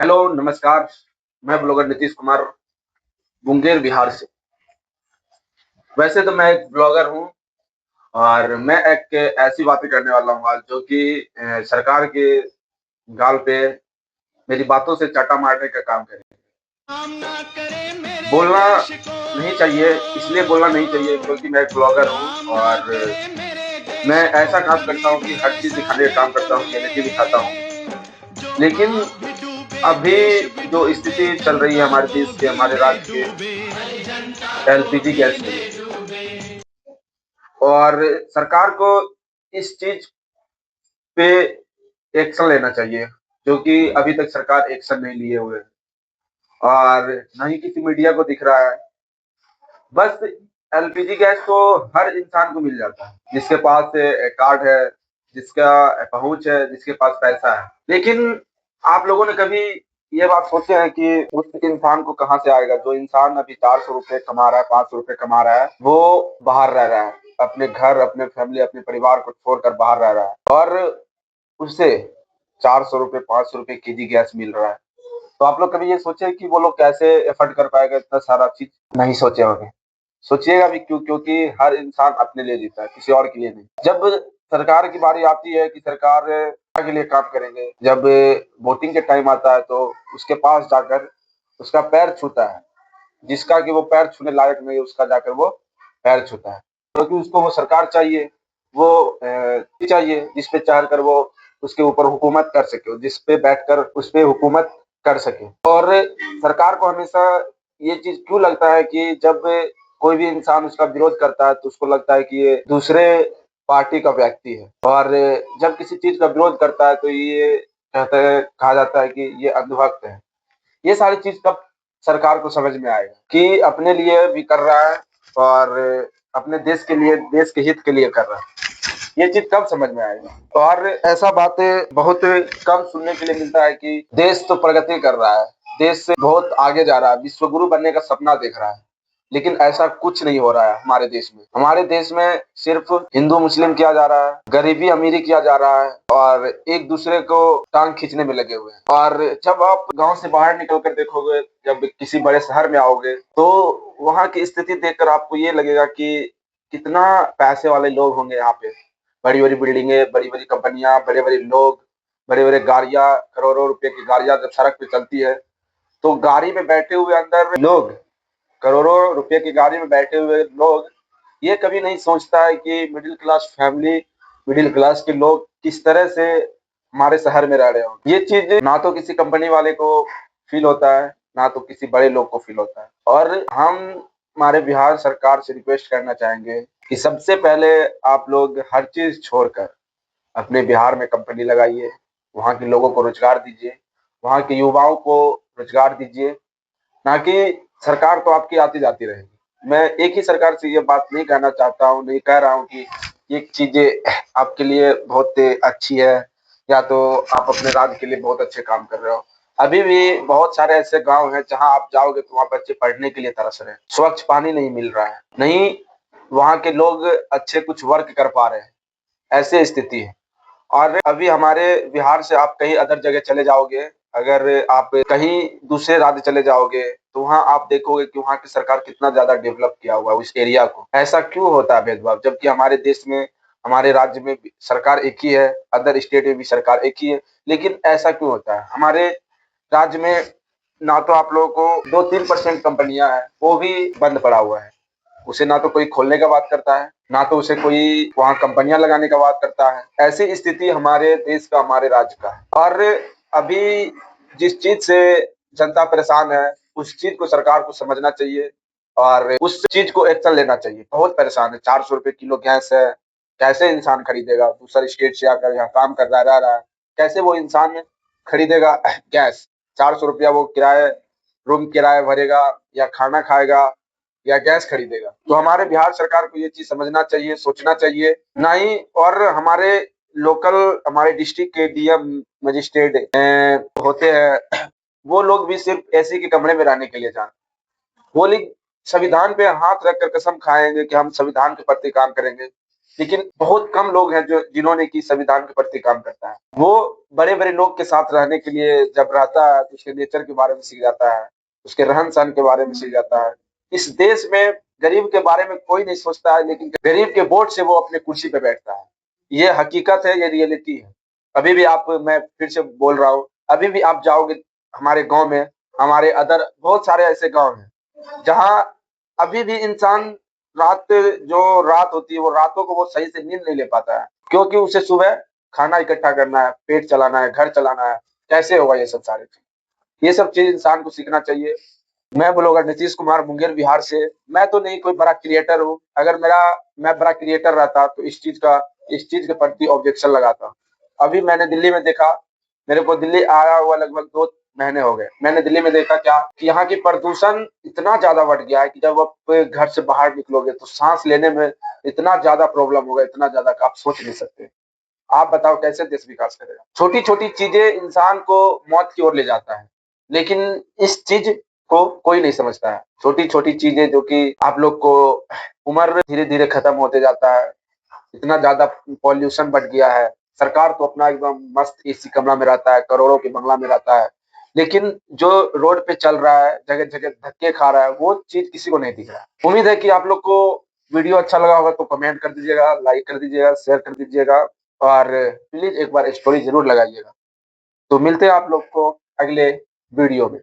Hello, नमस्कार। मैं blogger Nitish Kumar, Munger, Bihar से। वैसे तो मैं एक ब्लॉगर हूँ और मैं एक ऐसी बातें करने वाला हूँ आज जो कि सरकार के गाल पे मेरी बातों से चाटा मारने का काम करेगी। बोलना नहीं चाहिए, इसलिए बोलना नहीं चाहिए क्योंकि मैं एक ब्लॉगर हूँ और मैं ऐसा काम करता हूँ कि हर चीज़ दिखाने का काम करता हूँ, रियलिटी दिखाता हूँ। लेकिन अभी जो स्थिति चल रही है हमारे देश के, हमारे राज्य के एलपीजी गैस को लेके, और सरकार को इस चीज पे एक्शन लेना चाहिए, जो कि अभी तक सरकार एक्शन नहीं लिए हुए है और न ही किसी मीडिया को दिख रहा है। बस एलपीजी गैस तो हर इंसान को मिल जाता है, जिसके पास कार्ड है, जिसका पहुंच है, जिसके पास पैसा है। लेकिन आप लोगों ने कभी ये बात सोचे है कि उस इंसान को कहाँ से आएगा? जो इंसान अभी 400 रुपए कमा रहा है, 500 रुपए कमा रहा है, वो बाहर रह रहा है, अपने घर, अपने फैमिली, अपने परिवार को छोड़कर बाहर रह रहा है और उसे 400 रुपए, 500 रुपए केजी गैस मिल रहा है। तो आप लोग कभी ये सोचे कि वो लोग कैसे एफर्ट कर पाएगा इतना सारा चीज? नहीं सोचे होंगे। सोचिएगा भी क्यों? क्योंकि हर इंसान अपने लिए जीता है, किसी और के लिए नहीं। जब सरकार की बारी आती है कि सरकार के लिए काम करेंगे, जब वोटिंग के टाइम आता है तो उसके पास जाकर उसका पैर छूता है। जिसका कि वो पैर छूने लायक नहीं है, उसका जाकर वो पैर छूता है, क्योंकि उसको वो सरकार चाहिए, वो चाहिए जिस पे चढ़कर वो उसके ऊपर हुकूमत कर सके, जिस पे बैठकर उस पे हुकूमत कर सके। और सरकार को हमेशा ये चीज क्यों लगता है कि जब कोई भी इंसान उसका विरोध करता है तो उसको लगता है कि ये दूसरे पार्टी का व्यक्ति है, और जब किसी चीज का विरोध करता है तो ये कहता है, कहा जाता है कि ये अंधभक्त है। ये सारी चीज कब सरकार को समझ में आएगा कि अपने लिए भी कर रहा है और अपने देश के लिए, देश के हित के लिए कर रहा है? ये चीज कब समझ में आएगा? और ऐसा बातें बहुत कम सुनने के लिए मिलता है कि देश तो प्रगति कर रहा है, देश से बहुत आगे जा रहा है, विश्व गुरु बनने का सपना देख रहा है। लेकिन ऐसा कुछ नहीं हो रहा है हमारे देश में। हमारे देश में सिर्फ हिंदू मुस्लिम किया जा रहा है, गरीबी अमीरी किया जा रहा है और एक दूसरे को टांग खींचने में लगे हुए हैं। और जब आप गांव से बाहर निकल कर देखोगे, जब किसी बड़े शहर में आओगे, तो वहाँ की स्थिति देखकर आपको ये लगेगा कि कितना पैसे वाले लोग होंगे यहाँ पे। बड़ी बड़ी बिल्डिंगे, बड़ी बड़ी कंपनियां, बड़े बड़े लोग, बड़े बड़े गाड़ियां, करोड़ों रुपए की गाड़ियां जब सड़क पे चलती है, तो गाड़ी में बैठे हुए अंदर लोग, करोड़ों रुपए की गाड़ी में बैठे हुए लोग, ये कभी नहीं सोचता है कि middle class family, middle class के लोग किस तरह से हमारे शहर में रह रहे हो। ये चीज ना तो किसी कंपनी वाले को फील होता है, ना तो किसी बड़े लोग को फील होता है। और हम हमारे बिहार सरकार से रिक्वेस्ट करना चाहेंगे कि सबसे पहले आप लोग हर चीज छोड़कर अपने बिहार में कंपनी लगाइए, वहाँ के लोगों को रोजगार दीजिए, वहाँ के युवाओं को रोजगार दीजिए। ना कि सरकार तो आपकी आती जाती रहेगी। मैं एक ही सरकार से ये बात नहीं कहना चाहता हूँ, नहीं कह रहा हूँ कि ये चीजें आपके लिए बहुत अच्छी है या तो आप अपने राज्य के लिए बहुत अच्छे काम कर रहे हो। अभी भी बहुत सारे ऐसे गांव हैं जहां आप जाओगे तो वहां बच्चे पढ़ने के लिए तरस रहे हैं, स्वच्छ पानी नहीं मिल रहा है, नहीं वहां के लोग अच्छे कुछ वर्क कर पा रहे हैं, ऐसी स्थिति है। और अभी हमारे बिहार से आप कहीं अदर जगह चले जाओगे, अगर आप कहीं दूसरे राज्य चले जाओगे, तो वहाँ आप देखोगे कि वहाँ की सरकार कितना ज्यादा डेवलप किया हुआ है उस एरिया को। ऐसा क्यों होता है भेदभाव? जबकि हमारे देश में, हमारे राज्य में भी सरकार एक ही है, अदर स्टेट में भी सरकार एक ही है, लेकिन ऐसा क्यों होता है? हमारे राज्य में ना तो आप लोगों को 2-3% कंपनियां हैं, वो भी बंद पड़ा हुआ है। उसे ना तो कोई खोलने का बात करता है, ना तो उसे कोई वहाँ कंपनियां लगाने का बात करता है। ऐसी स्थिति हमारे देश का, हमारे राज्य का है। और अभी जिस चीज से जनता परेशान है, उस चीज को सरकार को समझना चाहिए और उस चीज को एक्शन लेना चाहिए। बहुत परेशान है, 400 रुपए किलो गैस है, कैसे इंसान खरीदेगा? दूसरे स्टेट से आकर यहाँ काम कर रहा, रह रहा है, कैसे वो इंसान खरीदेगा गैस? 400 रुपया वो किराए, रूम किराया भरेगा या खाना खाएगा या गैस खरीदेगा? तो हमारे बिहार सरकार को ये चीज समझना चाहिए, सोचना चाहिए। ना ही और हमारे लोकल, हमारे डिस्ट्रिक्ट के डीएम, मजिस्ट्रेट होते हैं, वो लोग भी सिर्फ एसी के कमरे में रहने के लिए जाते। वो लोग संविधान पे हाथ रखकर कसम खाएंगे कि हम संविधान के प्रति काम करेंगे, लेकिन बहुत कम लोग हैं जो जिन्होंने कि संविधान के प्रति काम करता है। वो बड़े-बड़े लोग के साथ रहने के लिए जब रहता है तो उसके नेचर के बारे में सीख जाता है, उसके रहन-सहन के बारे में सीख जाता है। इस देश में गरीब के बारे में कोई नहीं सोचता है, लेकिन गरीब के वोट से वो अपने कुर्सी पे बैठता है। ये हकीकत है, ये रियलिटी है। अभी भी आप मैं फिर से बोल रहा हूँ, अभी भी आप जाओगे हमारे गाँव में, हमारे अदर बहुत सारे ऐसे गाँव हैं, जहाँ अभी भी इंसान रात होती है, वो रातों को वो सही से नींद नहीं ले पाता है, क्योंकि उसे सुबह खाना इकट्ठा करना है, पेट चलाना है, घर चलाना है, कैसे होगा ये सब सारी चीज़? ये सब चीज़ इंसान को सीखना चाहिए। मैं ब्लॉगर नीतीश कुमार मुंगेर बिहार से, मैं तो नहीं कोई बड़ा क्रिएटर हूँ, अगर मैं बड़ा क्रिएटर रहता तो इस चीज़ के प्रति ऑब्जेक्शन लगाता। अभी मैंने दिल्ली में देखा, मेरे को दिल्ली आया हुआ लगभग 2 महीने हो गए। मैंने दिल्ली में देखा क्या कि यहाँ की प्रदूषण इतना ज़्यादा बढ़ गया है कि जब आप घर से बाहर निकलोगे तो साँस लेने में इतना ज़्यादा प्रॉब्लम होगा, इतना ज़्यादा कि आप सोच नहीं सकते। आप बताओ कैसे देश विकास करेगा? छोटी-छोटी चीज़ें इंसान को मौत की ओर ले जाता है, लेकिन इस चीज़ को कोई नहीं समझता है। छोटी-छोटी चीज़ें जो कि आप लोग को उम्र धीरे-धीरे खत्म होते जाता है, इतना ज़्यादा पॉल्यूशन बढ़ गया है। सरकार तो अपना एकदम मस्त एसी कमरा में रहता है, करोड़ों के बंगला में रहता है, लेकिन जो रोड पे चल रहा है, जगह-जगह धक्के खा रहा है, वो चीज़ किसी को नहीं दिख रहा है। उम्मीद है कि आप लोग को वीडियो अच्छा लगा होगा तो कमेंट कर दीजिएगा, लाइक कर दीजिएगा, शेयर कर दीजिएगा और प्लीज़ एक बार स्टोरी ज़रूर लगाइएगा। तो मिलते हैं आप लोग को अगले वीडियो में।